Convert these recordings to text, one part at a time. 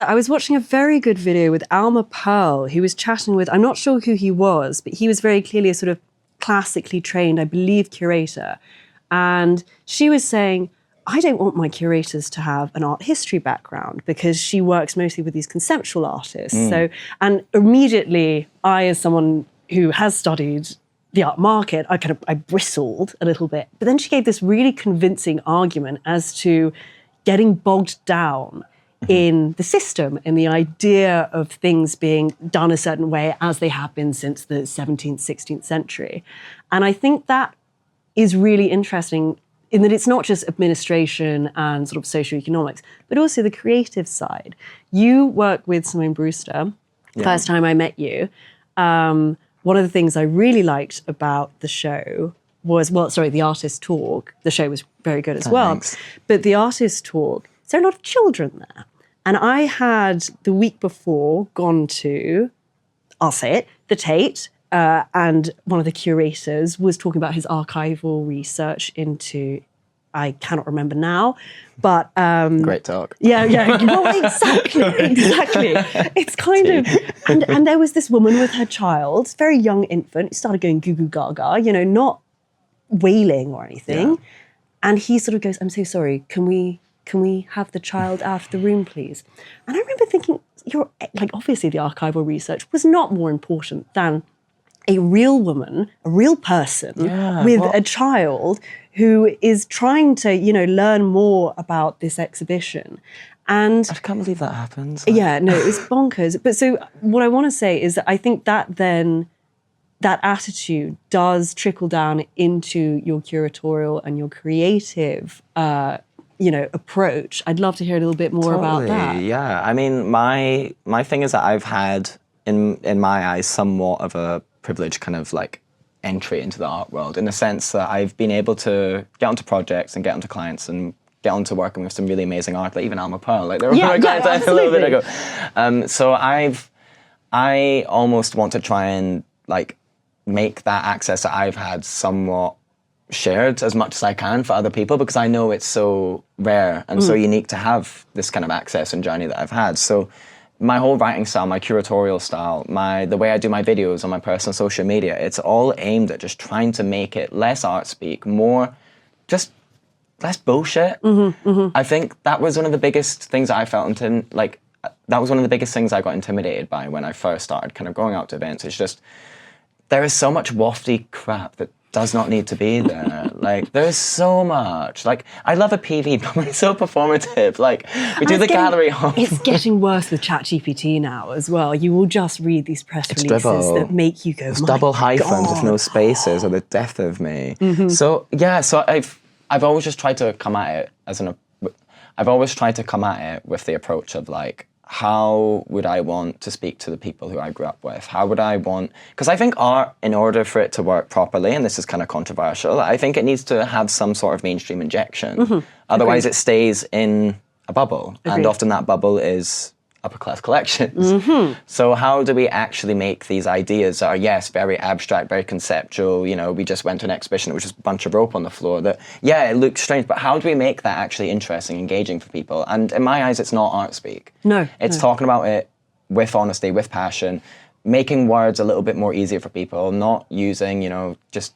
I was watching a very good video with Alma Pearl, who was chatting with, I'm not sure who he was, but he was very clearly a sort of classically trained, I believe, curator. And she was saying, I don't want my curators to have an art history background because she works mostly with these conceptual artists. So, and immediately I, as someone who has studied the art market, I bristled a little bit. But then she gave this really convincing argument as to getting bogged down in the system and the idea of things being done a certain way as they have been since the 17th, 16th century. And I think that is really interesting in that it's not just administration and sort of socioeconomics, but also the creative side. You work with Simone Brewster. The first time I met you, one of the things I really liked about the show was, the artist talk. The show was very good as well. Thanks. But the artist talk, there are a lot of children there. And I had, the week before, gone to, I'll say it, the Tate, and one of the curators was talking about his archival research into, I cannot remember now, but... Great talk. Yeah, well, exactly. It's kind of... And there was this woman with her child, very young infant, who started going goo goo gaga, not wailing or anything. Yeah. And he sort of goes, I'm so sorry, can we have the child out of the room, please? And I remember thinking, obviously the archival research was not more important than a real woman, a real person with a child who is trying to, learn more about this exhibition. And I can't believe that happens. Yeah, no, it was bonkers. But so what I want to say is that I think that then that attitude does trickle down into your curatorial and your creative approach. I'd love to hear a little bit more about that. Yeah, I mean, my thing is that I've had, in my eyes, somewhat of a privileged kind of like entry into the art world, in the sense that I've been able to get onto projects and get onto clients and get onto working with some really amazing art, like even Alma Pearl, like they were my clients a little bit ago. So I almost want to try and like make that access that I've had somewhat shared as much as I can for other people, because I know it's so rare and so unique to have this kind of access and journey that I've had. So my whole writing style, my curatorial style, the way I do my videos on my personal social media, it's all aimed at just trying to make it less art speak, more just less bullshit. I think that was one of the biggest things that I felt that was one of the biggest things I got intimidated by when I first started kind of going out to events. It's just, there is so much wafty crap that does not need to be there. Like, there's so much. Like, I love a PV, but it's so performative. Like, we do the gallery home. It's getting worse with ChatGPT now as well. You will just read these press releases that make you go, it's double hyphens with no spaces, or the death of me. So, yeah, so I've always just tried to come at it with the approach of like, how would I want to speak to the people who I grew up with? How would I want... Because I think art, in order for it to work properly, and this is kind of controversial, I think it needs to have some sort of mainstream injection. Otherwise it stays in a bubble. And often that bubble is upper class collections. So how do we actually make these ideas that are, yes, very abstract, very conceptual, we just went to an exhibition, it was just a bunch of rope on the floor that, yeah, it looks strange, but how do we make that actually interesting, engaging for people? And in my eyes, it's not art speak. No. It's talking about it with honesty, with passion, making words a little bit more easier for people, not using, just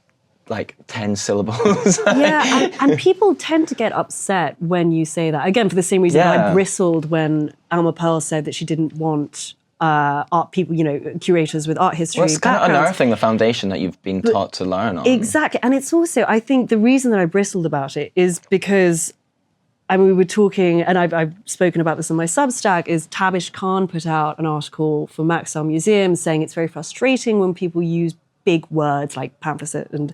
like 10 syllables. Yeah, and people tend to get upset when you say that. Again, for the same reason I bristled when Alma Pearl said that she didn't want art people, curators with art history backgrounds. It's kind of unearthing the foundation that you've been taught to learn on. Exactly, and it's also, I think the reason that I bristled about it is because, we were talking, and I've spoken about this on my Substack, is Tabish Khan put out an article for Maxwell Museum saying it's very frustrating when people use big words like pamphlet and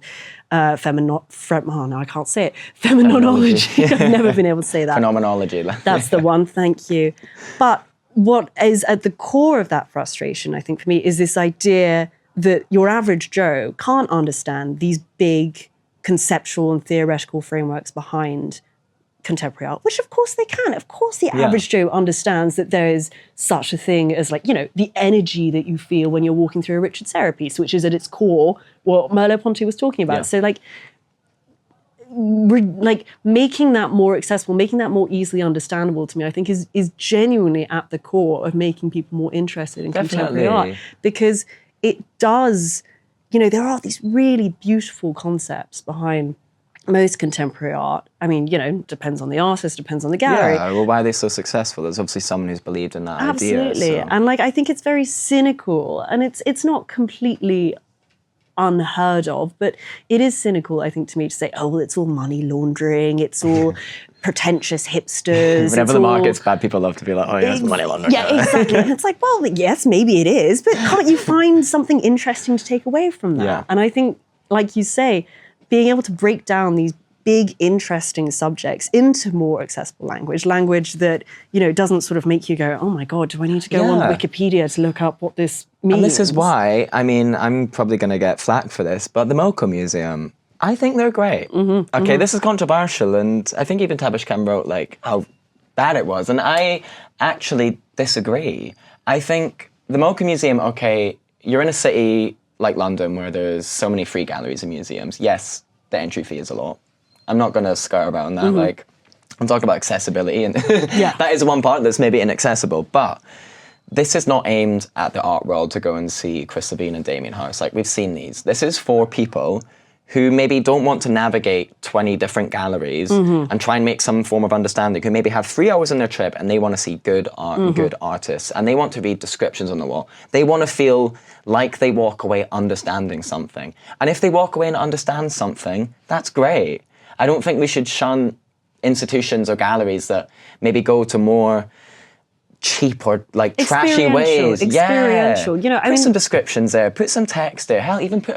now I can't say it. Phenomenology. I've never been able to say that. Phenomenology. That's the one, thank you. But what is at the core of that frustration, I think, for me, is this idea that your average Joe can't understand these big conceptual and theoretical frameworks behind contemporary art, which of course they can. Of course the average Joe understands that there is such a thing as the energy that you feel when you're walking through a Richard Serra piece, which is at its core what Merleau-Ponty was talking about. So like making that more accessible, making that more easily understandable to me, I think is genuinely at the core of making people more interested in contemporary art, because it does, there are these really beautiful concepts behind most contemporary art. I mean, depends on the artist, depends on the gallery. Yeah, well, why are they so successful? There's obviously someone who's believed in that idea. Absolutely. So. And I think it's very cynical, and it's not completely unheard of, but it is cynical, I think, to me to say, oh, well, it's all money laundering, it's all pretentious hipsters. Whenever the market's bad, people love to be like, oh, yeah, it's money laundering. Yeah, exactly. And it's like, well, yes, maybe it is, but can't you find something interesting to take away from that? Yeah. And I think, like you say, being able to break down these big, interesting subjects into more accessible language that, doesn't sort of make you go, oh my God, do I need to go on Wikipedia to look up what this means? And this is why, I mean, I'm probably going to get flack for this, but the MoCA Museum, I think they're great. Okay, this is controversial, and I think even Tabish Khan wrote how bad it was, and I actually disagree. I think the MoCA Museum, okay, you're in a city like London where there's so many free galleries and museums. Yes, the entry fee is a lot. I'm not going to skirt around that. I'm talking about accessibility, and that is one part that's maybe inaccessible. But this is not aimed at the art world to go and see Chris Levine and Damien Hirst. We've seen these. This is for people who maybe don't want to navigate 20 different galleries and try and make some form of understanding, who maybe have 3 hours in their trip and they want to see good art and good artists, and they want to read descriptions on the wall. They want to feel like they walk away understanding something. And if they walk away and understand something, that's great. I don't think we should shun institutions or galleries that maybe go to more cheap or trashy ways. Experiential. Put some descriptions there, put some text there, hell, even put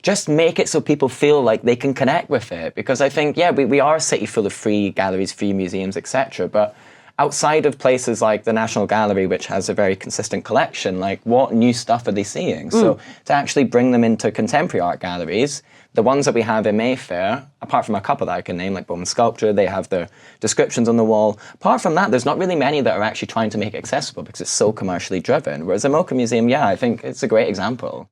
just make it so people feel like they can connect with it. Because I think, we are a city full of free galleries, free museums, etc. But outside of places like the National Gallery, which has a very consistent collection, what new stuff are they seeing? So to actually bring them into contemporary art galleries, the ones that we have in Mayfair, apart from a couple that I can name, like Bowman Sculpture, they have their descriptions on the wall. Apart from that, there's not really many that are actually trying to make it accessible because it's so commercially driven. Whereas the MoCA Museum, I think it's a great example.